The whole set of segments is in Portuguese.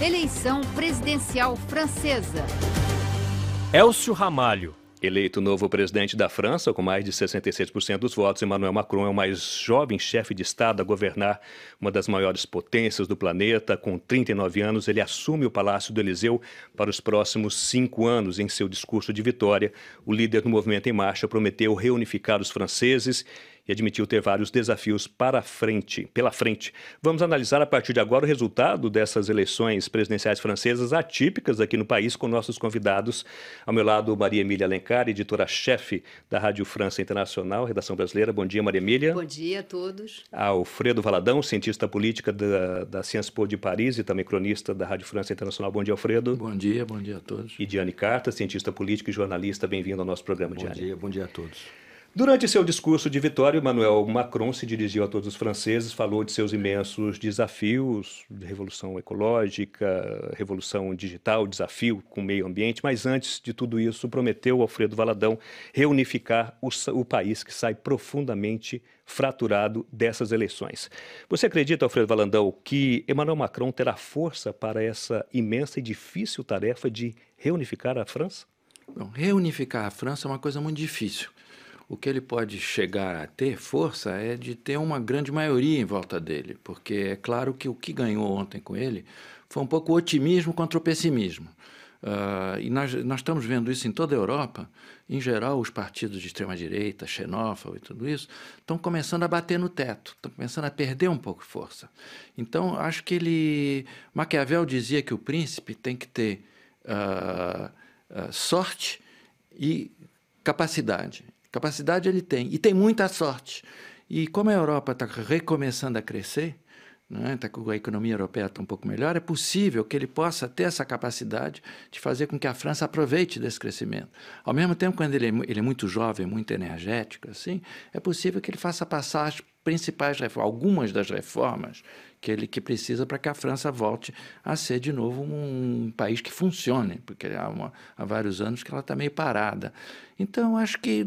Eleição presidencial francesa. Elcio Ramalho. Eleito novo presidente da França, com mais de 66% dos votos, Emmanuel Macron é o mais jovem chefe de Estado a governar uma das maiores potências do planeta. Com 39 anos, ele assume o Palácio do Élysée para os próximos 5 anos. Em seu discurso de vitória, o líder do Movimento em Marcha prometeu reunificar os franceses e admitiu ter vários desafios pela frente. Vamos analisar a partir de agora o resultado dessas eleições presidenciais francesas atípicas aqui no país com nossos convidados. Ao meu lado, Maria Emília Alencar, editora-chefe da Rádio França Internacional, redação brasileira. Bom dia, Maria Emília. Bom dia a todos. Alfredo Valadão, cientista política da Sciences Po de Paris e também cronista da Rádio França Internacional. Bom dia, Alfredo. Bom dia a todos. E Diane Carta, cientista política e jornalista. Bem-vindo ao nosso programa, Diane. Bom dia a todos. Durante seu discurso de vitória, Emmanuel Macron se dirigiu a todos os franceses, falou de seus imensos desafios, de revolução ecológica, revolução digital, desafio com o meio ambiente, mas antes de tudo isso, prometeu, Alfredo Valadão, reunificar o país que sai profundamente fraturado dessas eleições. Você acredita, Alfredo Valadão, que Emmanuel Macron terá força para essa imensa e difícil tarefa de reunificar a França? Bom, reunificar a França é uma coisa muito difícil. O que ele pode chegar a ter força é de ter uma grande maioria em volta dele, porque é claro que o que ganhou ontem com ele foi um pouco o otimismo contra o pessimismo. E nós estamos vendo isso em toda a Europa. Em geral, os partidos de extrema-direita, xenófobo e tudo isso, estão começando a bater no teto, estão começando a perder um pouco de força. Então, acho que Maquiavel dizia que o príncipe tem que ter sorte e capacidade. Capacidade ele tem, e tem muita sorte. E como a Europa está recomeçando a crescer, né, a economia europeia está um pouco melhor, é possível que ele possa ter essa capacidade de fazer com que a França aproveite desse crescimento. Ao mesmo tempo, quando ele é muito jovem, muito energético, assim, é possível que ele faça passar as principais reformas, algumas das reformas que precisa para que a França volte a ser de novo um país que funcione, porque há vários anos que ela está meio parada. Então, acho que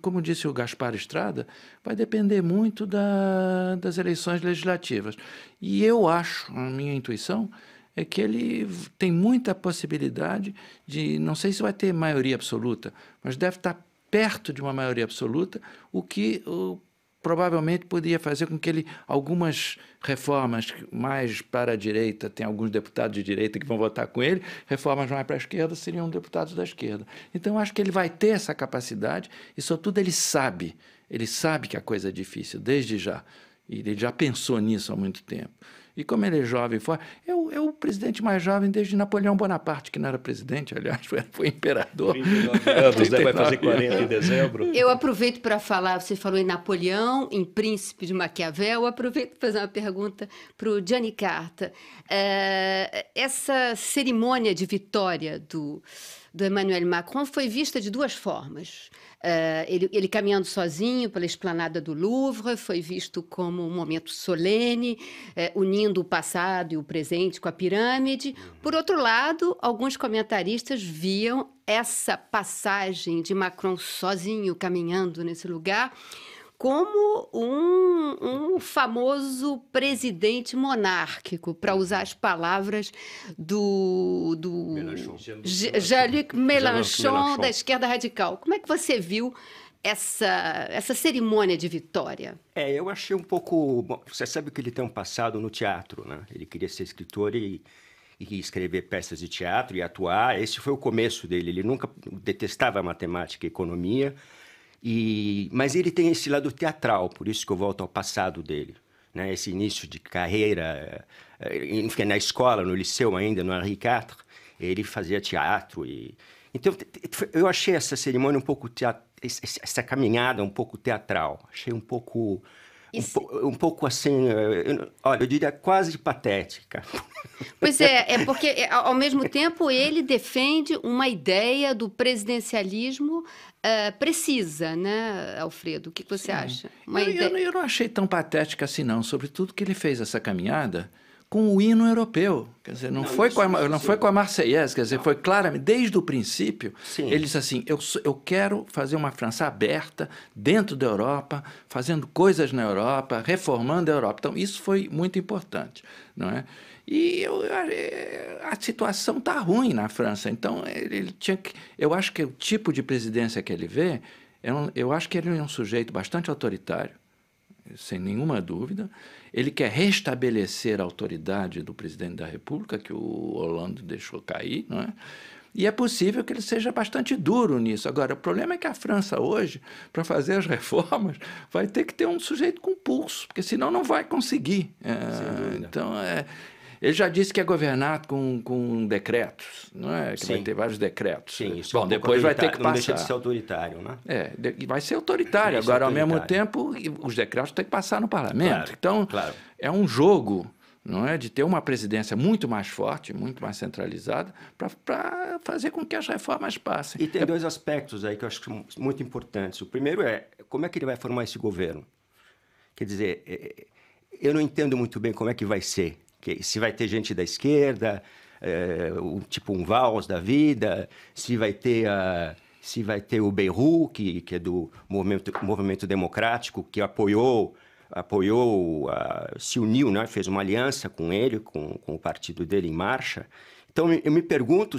como disse o Gaspar Estrada, vai depender muito das eleições legislativas. E eu acho, a minha intuição, é que ele tem muita possibilidade de, não sei se vai ter maioria absoluta, mas deve estar perto de uma maioria absoluta, o que provavelmente poderia fazer com que algumas reformas mais para a direita, tem alguns deputados de direita que vão votar com ele, reformas mais para a esquerda seriam deputados da esquerda. Então, acho que ele vai ter essa capacidade e, sobretudo, ele sabe que a coisa é difícil, desde já. E ele já pensou nisso há muito tempo. E como ele é jovem, é o presidente mais jovem desde Napoleão Bonaparte, que não era presidente, aliás, foi imperador. 39 anos, vai fazer 40 em dezembro. Eu aproveito para falar, você falou em Napoleão, em Príncipe de Maquiavel, eu aproveito para fazer uma pergunta para o Gianni Carta. Essa cerimônia de vitória do Emmanuel Macron foi vista de duas formas. Ele caminhando sozinho pela esplanada do Louvre, foi visto como um momento solene, unindo o passado e o presente com a pirâmide. Por outro lado, alguns comentaristas viam essa passagem de Macron sozinho caminhando nesse lugar como um famoso presidente monárquico, para usar as palavras do Jean-Luc Mélenchon, da esquerda radical. Como é que você viu essa cerimônia de vitória? Eu achei um pouco... Bom, você sabe que ele tem um passado no teatro, né? Ele queria ser escritor e escrever peças de teatro e atuar. Esse foi o começo dele. Ele nunca detestava matemática e economia, mas ele tem esse lado teatral, por isso que eu volto ao passado dele, né? Esse início de carreira, enfim, na escola, no liceu ainda, no Henri IV, ele fazia teatro. Então, eu achei essa cerimônia um pouco essa caminhada um pouco teatral. Achei um pouco assim, eu diria quase patética. Pois é porque, ao mesmo tempo, ele defende uma ideia do presidencialismo precisa, né, Alfredo? O que você acha? Eu não achei tão patética assim, não. Sobretudo que ele fez essa caminhada com o hino europeu. Quer dizer, não foi com a Marseillaise, quer dizer, foi claramente, desde o princípio, ele disse assim, eu quero fazer uma França aberta, dentro da Europa, fazendo coisas na Europa, reformando a Europa. Então, isso foi muito importante, não é? E a situação está ruim na França, então ele tinha que... Eu acho que o tipo de presidência que ele vê, eu acho que ele é um sujeito bastante autoritário, sem nenhuma dúvida. Ele quer restabelecer a autoridade do presidente da República, que o Hollande deixou cair, não é? E é possível que ele seja bastante duro nisso. Agora, o problema é que a França hoje, para fazer as reformas, vai ter que ter um sujeito com pulso, porque senão não vai conseguir. Então, ele já disse que é governar com decretos, não é? Que vai ter vários decretos. Sim, isso bom, depois vai ter que passar. Não deixa de ser autoritário, né? Vai ser autoritário. Agora, ao mesmo tempo, os decretos têm que passar no parlamento. Então, é um jogo, não é, de ter uma presidência muito mais forte, muito mais centralizada, para fazer com que as reformas passem. E tem dois aspectos aí que eu acho muito importantes. O primeiro é como é que ele vai formar esse governo. Quer dizer, eu não entendo muito bem como é que vai ser. Se vai ter gente da esquerda, tipo um Valls da vida, se vai ter o Bayrou, que é do movimento democrático, que apoiou, se uniu, né? Fez uma aliança com ele, com o partido dele em marcha. Então, eu me pergunto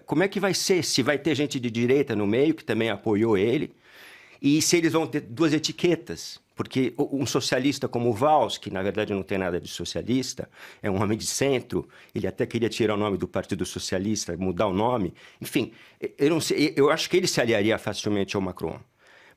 como é que vai ser, se vai ter gente de direita no meio, que também apoiou ele, e se eles vão ter duas etiquetas. Porque um socialista como o Valls, que na verdade não tem nada de socialista, é um homem de centro, ele até queria tirar o nome do Partido Socialista, mudar o nome. Enfim, eu não sei, eu acho que ele se aliaria facilmente ao Macron.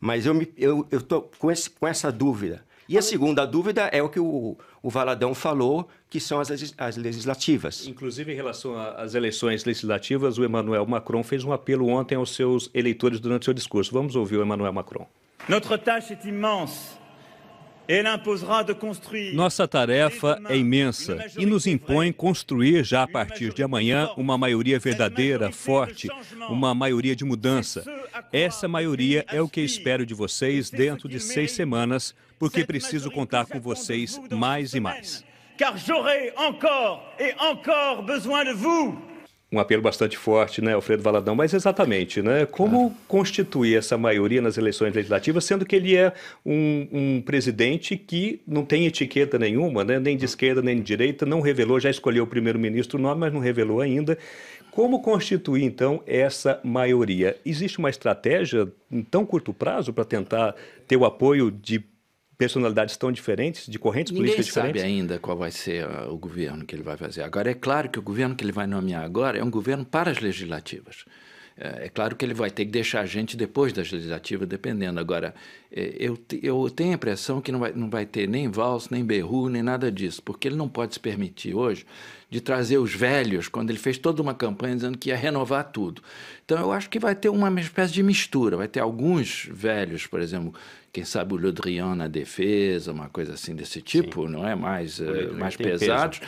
Mas eu estou com essa dúvida. E a segunda dúvida é o que o Valadão falou, que são as legislativas. Inclusive, em relação às eleições legislativas, o Emmanuel Macron fez um apelo ontem aos seus eleitores durante seu discurso. Vamos ouvir o Emmanuel Macron. Notre tâche est immense. Nossa tarefa é imensa e nos impõe construir já a partir de amanhã uma maioria verdadeira, forte, uma maioria de mudança. Essa maioria é o que espero de vocês dentro de 6 semanas, porque preciso contar com vocês mais e mais. Car j'aurai encore et encore besoin de vous. Um apelo bastante forte, né, Alfredo Valadão? Mas exatamente, né? Como constituir essa maioria nas eleições legislativas, sendo que ele é um presidente que não tem etiqueta nenhuma, né? Nem de esquerda, nem de direita, não revelou, já escolheu o primeiro-ministro o nome, mas não revelou ainda. Como constituir, então, essa maioria? Existe uma estratégia em tão curto prazo para tentar ter o apoio de personalidades tão diferentes, de correntes políticas diferentes? Ninguém sabe ainda qual vai ser o governo que ele vai fazer. Agora, é claro que o governo que ele vai nomear agora é um governo para as legislativas. É claro que ele vai ter que deixar a gente depois das legislativas, dependendo. Agora, eu tenho a impressão que não vai ter nem Valls, nem Bayrou, nem nada disso, porque ele não pode se permitir hoje de trazer os velhos, quando ele fez toda uma campanha dizendo que ia renovar tudo. Então, eu acho que vai ter uma espécie de mistura. Vai ter alguns velhos, por exemplo, quem sabe o Le Drian na defesa, uma coisa assim desse tipo, não é? Mais pesados.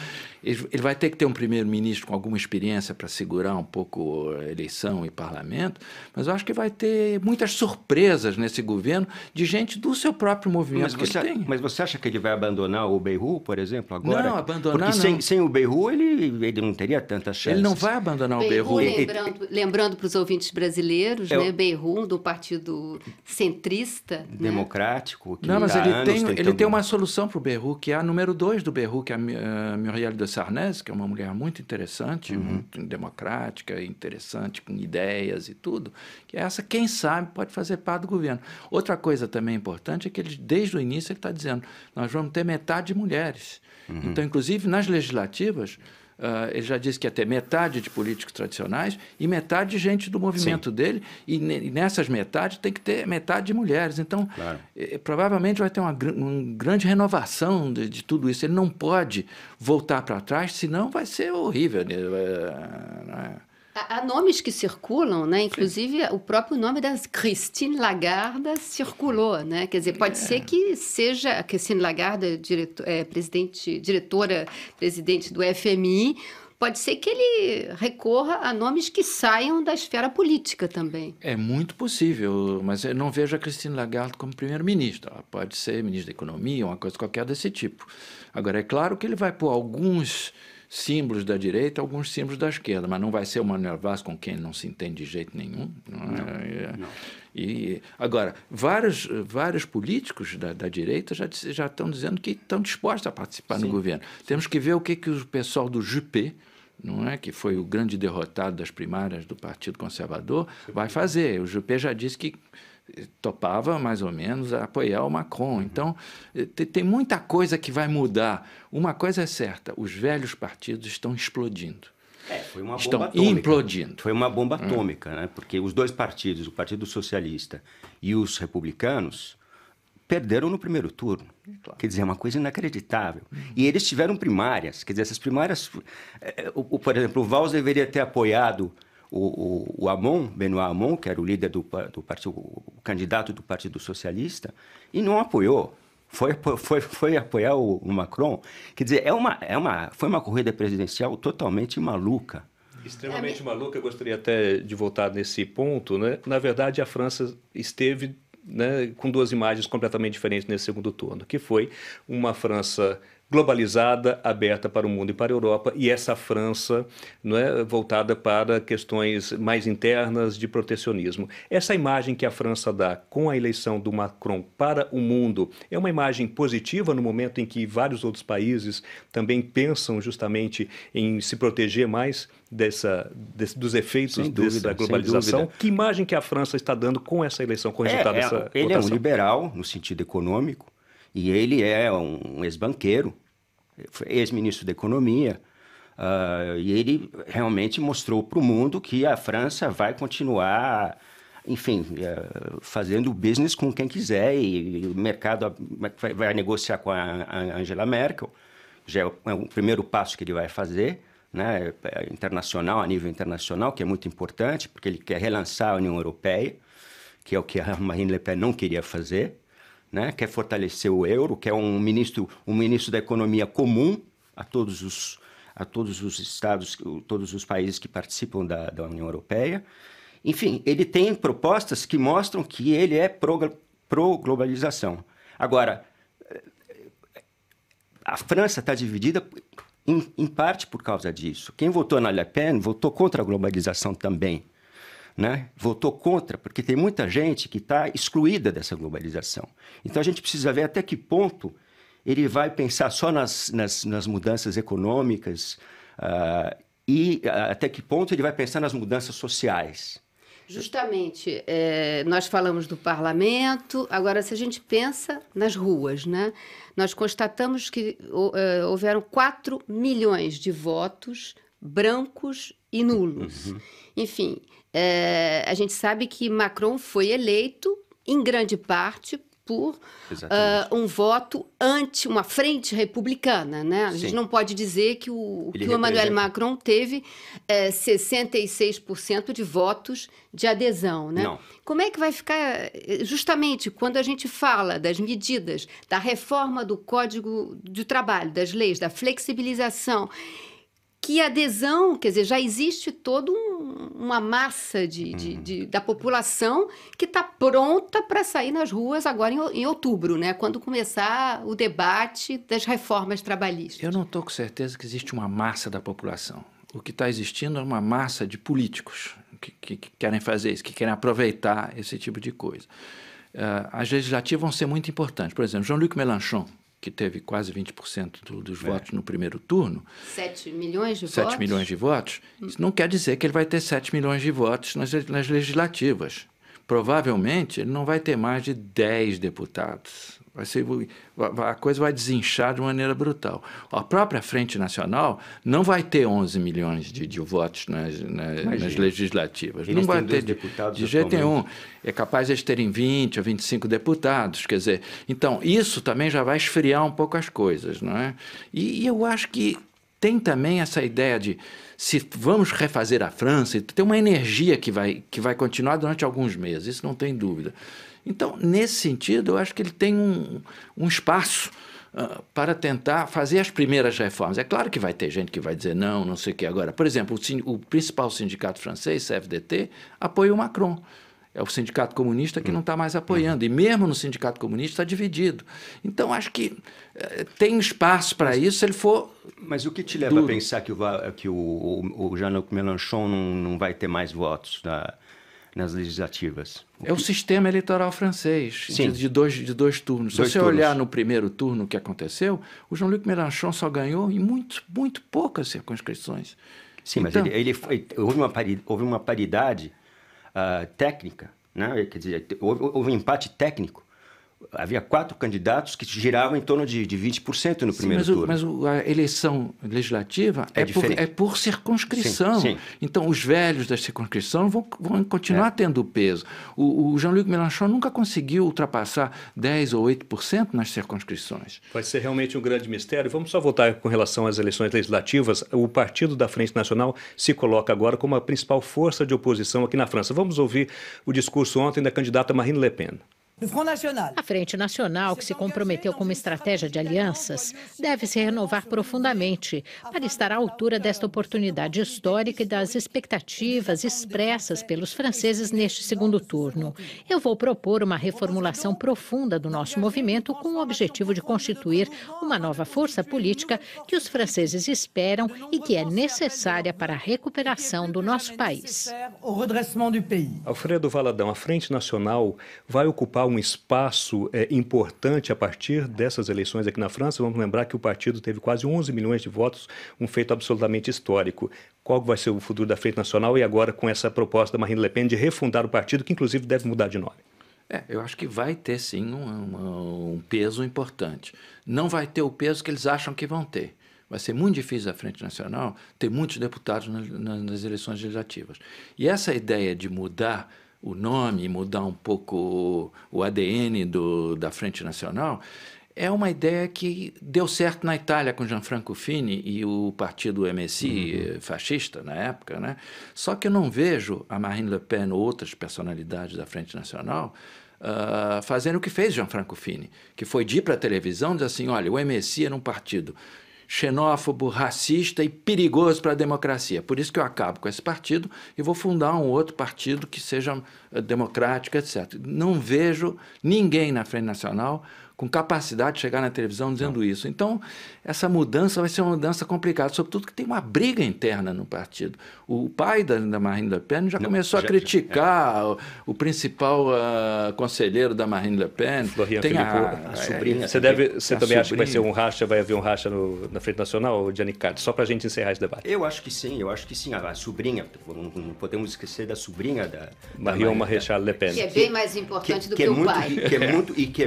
Ele vai ter que ter um primeiro-ministro com alguma experiência para segurar um pouco a eleição e parlamento, mas eu acho que vai ter muitas surpresas nesse governo de gente do seu próprio movimento que ele tem. Mas você acha que ele vai abandonar o Bayrou, por exemplo, agora? Não, abandonar porque não. Sem o Bayrou ele não teria tantas chances. Ele não vai abandonar o Bayrou. Lembrando para os ouvintes brasileiros, né? Bayrou, do partido centrista, democrático. Não, mas ele tem uma solução para o Bayrou, que é a número 2 do Bayrou, que é a Muriel de Sarnez, que é uma mulher muito interessante, muito democrática, interessante, com ideias e tudo, que essa, quem sabe, pode fazer parte do governo. Outra coisa também importante é que ele, desde o início, ele está dizendo, nós vamos ter metade de mulheres. Então, inclusive, nas legislativas, ele já disse que ia ter metade de políticos tradicionais e metade de gente do movimento dele, e nessas metades tem que ter metade de mulheres. Então, provavelmente vai ter uma grande renovação de tudo isso. Ele não pode voltar para trás, senão vai ser horrível. Há nomes que circulam, né? Inclusive o próprio nome da Christine Lagarde circulou, né? Quer dizer, pode ser que seja a Christine Lagarde, diretora-presidente do FMI, pode ser que ele recorra a nomes que saiam da esfera política também. É muito possível, mas eu não vejo a Christine Lagarde como primeiro-ministro. Ela pode ser ministra da Economia, uma coisa qualquer desse tipo. Agora, é claro que ele vai pôr alguns símbolos da direita, alguns símbolos da esquerda, mas não vai ser o Manuel Vaz, com quem não se entende de jeito nenhum. Não. E, agora, vários políticos da direita já estão dizendo que estão dispostos a participar no governo. Temos que ver o que o pessoal do Juppé, não é, que foi o grande derrotado das primárias do Partido Conservador, vai fazer. O Juppé já disse que topava, mais ou menos, a apoiar o Macron. Então, tem muita coisa que vai mudar. Uma coisa é certa, os velhos partidos estão explodindo. Foi uma bomba estão atômica. Implodindo. Foi uma bomba atômica, né? Porque os dois partidos, o Partido Socialista e os republicanos, perderam no primeiro turno. Claro. Quer dizer, é uma coisa inacreditável. E eles tiveram primárias. Quer dizer, essas primárias... por exemplo, o Valls deveria ter apoiado o Hamon, Benoît Hamon, que era o líder do partido, o candidato do Partido Socialista, e não apoiou. Foi apoiar o Macron. Quer dizer, foi uma corrida presidencial totalmente maluca. Extremamente maluca. Eu gostaria até de voltar nesse ponto, né? Na verdade, a França esteve, né, com duas imagens completamente diferentes nesse segundo turno, que foi uma França globalizada, aberta para o mundo e para a Europa, e essa França, não é, voltada para questões mais internas de protecionismo. Essa imagem que a França dá com a eleição do Macron para o mundo é uma imagem positiva no momento em que vários outros países também pensam justamente em se proteger mais dos efeitos dessa globalização. Que imagem que a França está dando com essa eleição, com o resultado dessa votação? Ele é um liberal no sentido econômico, e ele é um ex-banqueiro, ex-ministro da Economia, e ele realmente mostrou para o mundo que a França vai continuar, enfim, fazendo business com quem quiser, e o mercado vai negociar com a Angela Merkel. Já é o primeiro passo que ele vai fazer, né, internacional, a nível internacional, que é muito importante, porque ele quer relançar a União Europeia, que é o que a Marine Le Pen não queria fazer. Né, quer fortalecer o euro, quer um ministro da economia comum a todos os estados, todos os países que participam da União Europeia. Enfim, ele tem propostas que mostram que ele é pró-globalização. Agora, a França está dividida em parte por causa disso. Quem votou na Le Pen votou contra a globalização também. Né? Votou contra, porque tem muita gente que está excluída dessa globalização. Então, a gente precisa ver até que ponto ele vai pensar só nas mudanças econômicas e até que ponto ele vai pensar nas mudanças sociais. Justamente, nós falamos do parlamento, agora se a gente pensa nas ruas, né? Nós constatamos que houveram 4 milhões de votos brancos e nulos. Uhum. Enfim, a gente sabe que Macron foi eleito, em grande parte, por um voto uma frente republicana, né? A gente não pode dizer que o Emmanuel Macron teve 66% de votos de adesão, né? Não. Como é que vai ficar, justamente, quando a gente fala das medidas, da reforma do Código do Trabalho, das leis, da flexibilização, que adesão, quer dizer, já existe toda uma massa da população que está pronta para sair nas ruas agora em outubro, né? Quando começar o debate das reformas trabalhistas. Eu não estou com certeza que existe uma massa da população. O que está existindo é uma massa de políticos que querem fazer isso, que querem aproveitar esse tipo de coisa. As legislativas vão ser muito importantes. Por exemplo, Jean-Luc Mélenchon, que teve quase 20% dos votos no primeiro turno. 7 milhões de votos? 7 milhões de votos. Isso não quer dizer que ele vai ter 7 milhões de votos nas legislativas. Provavelmente, ele não vai ter mais de 10 deputados. A coisa vai desinchar de maneira brutal. A própria Frente Nacional não vai ter 11 milhões de votos nas legislativas. Eles não vai ter deputados de jeito nenhum. É capaz de eles terem 20 ou 25 deputados. Quer dizer, então, isso também já vai esfriar um pouco as coisas, não é? E eu acho que tem também essa ideia de, se vamos refazer a França, tem uma energia que vai continuar durante alguns meses, isso não tem dúvida. Então, nesse sentido, eu acho que ele tem um espaço para tentar fazer as primeiras reformas. É claro que vai ter gente que vai dizer não sei o que agora. Por exemplo, o principal sindicato francês, CFDT, apoia o Macron. É o sindicato comunista que não está mais apoiando. E mesmo no sindicato comunista está dividido. Então, acho que tem espaço para isso se ele for... Mas o que te leva a pensar que o Jean-Luc Mélenchon não vai ter mais votos nas legislativas? É o sistema eleitoral francês, de dois turnos. Se você olhar no primeiro turno o que aconteceu, o Jean-Luc Mélenchon só ganhou em muito poucas circunscrições. Sim, então, mas houve uma paridade técnica, né? Quer dizer, houve um empate técnico. Havia 4 candidatos que giravam em torno de 20% no primeiro turno. Mas a eleição legislativa é por circunscrição. Sim. Então, os velhos da circunscrição vão continuar tendo peso. O Jean-Luc Mélenchon nunca conseguiu ultrapassar 10% ou 8% nas circunscrições. Vai ser realmente um grande mistério. Vamos só voltar com relação às eleições legislativas. O Partido da Frente Nacional se coloca agora como a principal força de oposição aqui na França. Vamos ouvir o discurso ontem da candidata Marine Le Pen. A Frente Nacional, que se comprometeu com uma estratégia de alianças, deve se renovar profundamente para estar à altura desta oportunidade histórica e das expectativas expressas pelos franceses neste segundo turno. Eu vou propor uma reformulação profunda do nosso movimento com o objetivo de constituir uma nova força política que os franceses esperam e que é necessária para a recuperação do nosso país. Alfredo Valadão, a Frente Nacional vai ocupar um espaço importante a partir dessas eleições aqui na França. Vamos lembrar que o partido teve quase 11 milhões de votos, um feito absolutamente histórico. Qual vai ser o futuro da Frente Nacional e agora com essa proposta da Marine Le Pen de refundar o partido, que inclusive deve mudar de nome? Eu acho que vai ter sim um peso importante. Não vai ter o peso que eles acham que vão ter. Vai ser muito difícil a Frente Nacional ter muitos deputados nas eleições legislativas. E essa ideia de mudar o nome, mudar um pouco o ADN da Frente Nacional, é uma ideia que deu certo na Itália com Gianfranco Fini e o partido MSI fascista na época, né? Só que eu não vejo a Marine Le Pen ou outras personalidades da Frente Nacional fazendo o que fez Gianfranco Fini, que foi de ir para a televisão e dizer assim, olha, o MSI era um partido xenófobo, racista e perigoso para a democracia. Por isso que eu acabo com esse partido e vou fundar um outro partido que seja democrático, etc. Não vejo ninguém na Frente Nacional com capacidade de chegar na televisão dizendo isso. Então, essa mudança vai ser uma mudança complicada, sobretudo que tem uma briga interna no partido. O pai da Marine Le Pen já começou a criticar o principal conselheiro da Marine Le Pen. Tem a sobrinha. Você também acha que vai ser vai haver um racha na Frente Nacional, Gianni Carta? Só para a gente encerrar esse debate. Eu acho que sim. A sobrinha, não podemos esquecer da sobrinha da Marion Maréchal Le Pen. Que é bem mais importante do que o pai. Que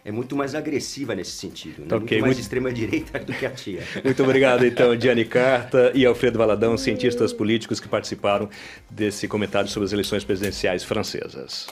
é muito mais agressiva nesse sentido, né? Okay, muito mais extrema-direita do que a tia. Muito obrigado, então, Gianni Carta e Alfredo Valadão, cientistas políticos que participaram desse comentário sobre as eleições presidenciais francesas.